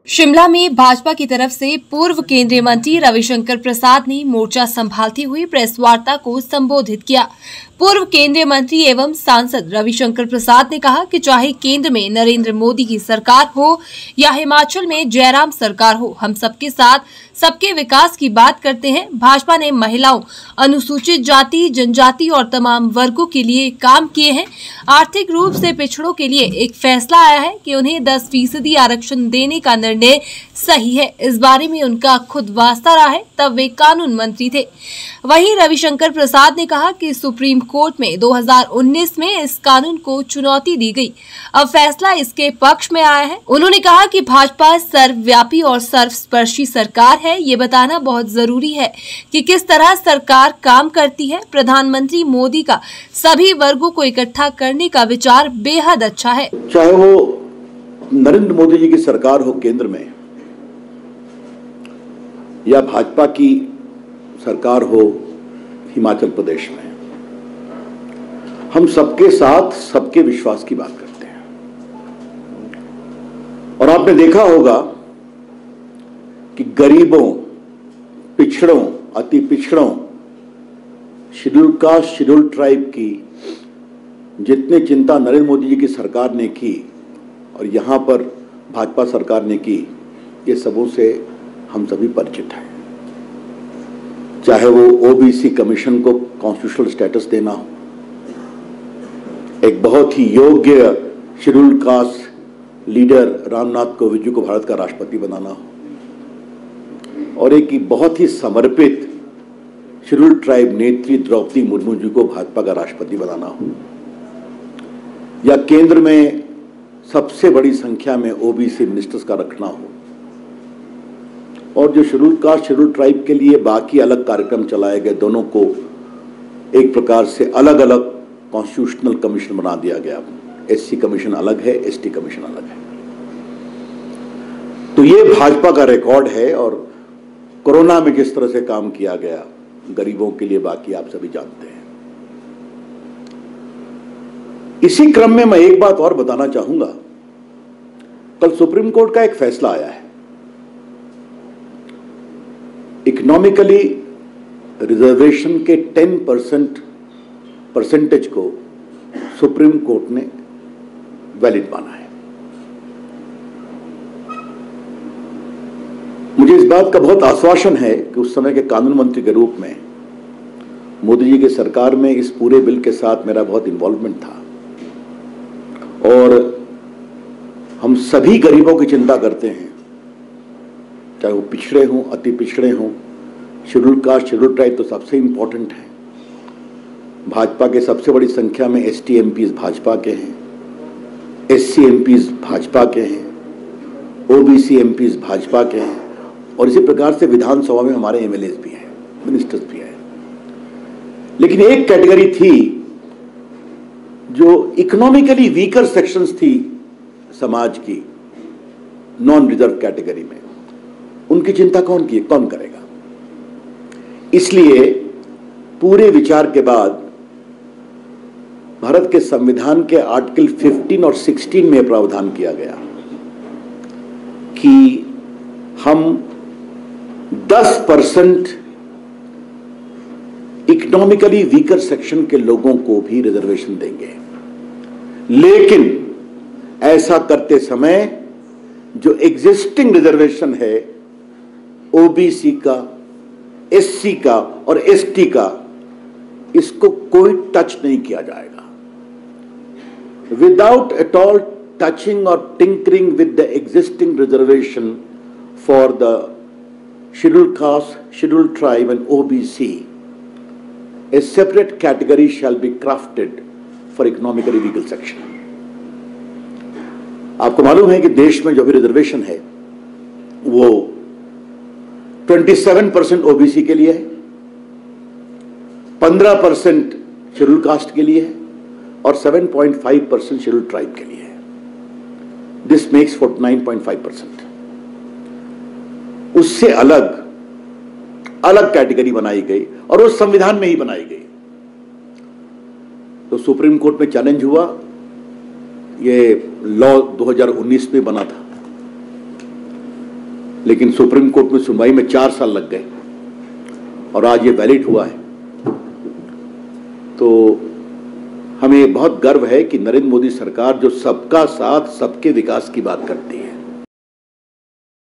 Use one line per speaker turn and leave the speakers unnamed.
शिमला में भाजपा की तरफ से पूर्व केंद्रीय मंत्री रविशंकर प्रसाद ने मोर्चा संभालती हुई प्रेस वार्ता को संबोधित किया। पूर्व केंद्रीय मंत्री एवं सांसद रविशंकर प्रसाद ने कहा कि चाहे केंद्र में नरेंद्र मोदी की सरकार हो या हिमाचल में जयराम सरकार हो, हम सबके साथ सबके विकास की बात करते हैं। भाजपा ने महिलाओं, अनुसूचित जाति, जनजाति और तमाम वर्गों के लिए काम किए हैं। आर्थिक रूप से पिछड़ों के लिए एक फैसला आया है कि उन्हें 10% आरक्षण देने का निर्णय सही है। इस बारे में उनका खुद वास्ता रहा है, तब वे कानून मंत्री थे। वहीं रविशंकर प्रसाद ने कहा कि सुप्रीम कोर्ट में 2019 में इस कानून को चुनौती दी गई, अब फैसला इसके पक्ष में आया है। उन्होंने कहा कि भाजपा सर्वव्यापी और सर्वस्पर्शी सरकार है। ये बताना बहुत जरूरी है कि किस तरह सरकार काम करती है। प्रधानमंत्री मोदी का सभी वर्गों को इकट्ठा करने का विचार बेहद अच्छा है।
चाहे वो नरेंद्र मोदी जी की सरकार हो केंद्र में या भाजपा की सरकार हो हिमाचल प्रदेश में, हम सबके साथ सबके विश्वास की बात करते हैं। और आपने देखा होगा कि गरीबों, पिछड़ों, अति पिछड़ों, शेड्यूल कास्ट, शेड्यूल ट्राइब की जितनी चिंता नरेंद्र मोदी जी की सरकार ने की और यहां पर भाजपा सरकार ने की, ये सबों से हम सभी परिचित हैं। चाहे वो ओबीसी कमीशन को कॉन्स्टिट्यूशनल स्टेटस देना हो, एक बहुत ही योग्य schedule caste leader Ramnath Kovind को भारत का राष्ट्रपति बनाना हो, और एक बहुत ही समर्पित शेड्यूल ट्राइब नेत्री द्रौपदी मुर्मू जी को भाजपा का राष्ट्रपति बनाना हो, या केंद्र में सबसे बड़ी संख्या में ओबीसी मिनिस्टर्स का रखना हो, और जो शेड्यूल कास्ट, शेड्यूल ट्राइब के लिए बाकी अलग कार्यक्रम चलाए गए, दोनों को एक प्रकार से अलग अलग कॉन्स्टिट्यूशनल कमीशन बना दिया गया। एससी कमीशन अलग है, एसटी कमीशन अलग है। तो ये भाजपा का रिकॉर्ड है। और कोरोना में जिस तरह से काम किया गया गरीबों के लिए, बाकी आप सभी जानते हैं। इसी क्रम में मैं एक बात और बताना चाहूंगा। कल सुप्रीम कोर्ट का एक फैसला आया है। इकोनॉमिकली रिजर्वेशन के 10% परसेंटेज को सुप्रीम कोर्ट ने वैलिड माना है। मुझे इस बात का बहुत आश्वासन है कि उस समय के कानून मंत्री के रूप में मोदी जी की सरकार में इस पूरे बिल के साथ मेरा बहुत इन्वॉल्वमेंट था, और हम सभी गरीबों की चिंता करते हैं, चाहे वो पिछड़े हों, अति पिछड़े हों, शेड्यूल कास्ट, शेड्यूल ट्राइब तो सबसे इंपॉर्टेंट है। भाजपा के सबसे बड़ी संख्या में एसटी एमपीज भाजपा के हैं, एससी एमपीज भाजपा के हैं, ओबीसी एमपीज भाजपा के हैं, और इसी प्रकार से विधानसभा में हमारे एमएलएस भी हैं, मिनिस्टर्स भी हैं। लेकिन एक कैटेगरी थी जो इकोनॉमिकली वीकर सेक्शंस थी समाज की, नॉन रिजर्व कैटेगरी में, उनकी चिंता कौन करेगा। इसलिए पूरे विचार के बाद भारत के संविधान के आर्टिकल 15 और 16 में प्रावधान किया गया कि हम 10% इकोनॉमिकली वीकर सेक्शन के लोगों को भी रिजर्वेशन देंगे। लेकिन ऐसा करते समय जो एग्जिस्टिंग रिजर्वेशन है ओबीसी का, एससी का और एसटी का, इसको कोई टच नहीं किया जाएगा। विदाउट एट ऑल टचिंग और tinkering with the existing reservation for the schedule caste, schedule tribe and OBC, a separate category shall be crafted for economically weaker section. आपको मालूम है कि देश में जो भी रिजर्वेशन है वो 27% ओबीसी के लिए है, 15% शेड्यूल कास्ट के लिए है और 7.5% शेड्यूल ट्राइब के लिए है। This makes 49.5%। उससे अलग कैटेगरी बनाई गई और वो संविधान में ही बनाई गई। तो सुप्रीम कोर्ट में चैलेंज हुआ, ये लॉ 2019 में बना था, लेकिन सुप्रीम कोर्ट में सुनवाई में 4 साल लग गए और आज ये वैलिड हुआ है। तो हमें बहुत गर्व है कि नरेंद्र मोदी सरकार जो सबका साथ सबके विकास की बात करती है,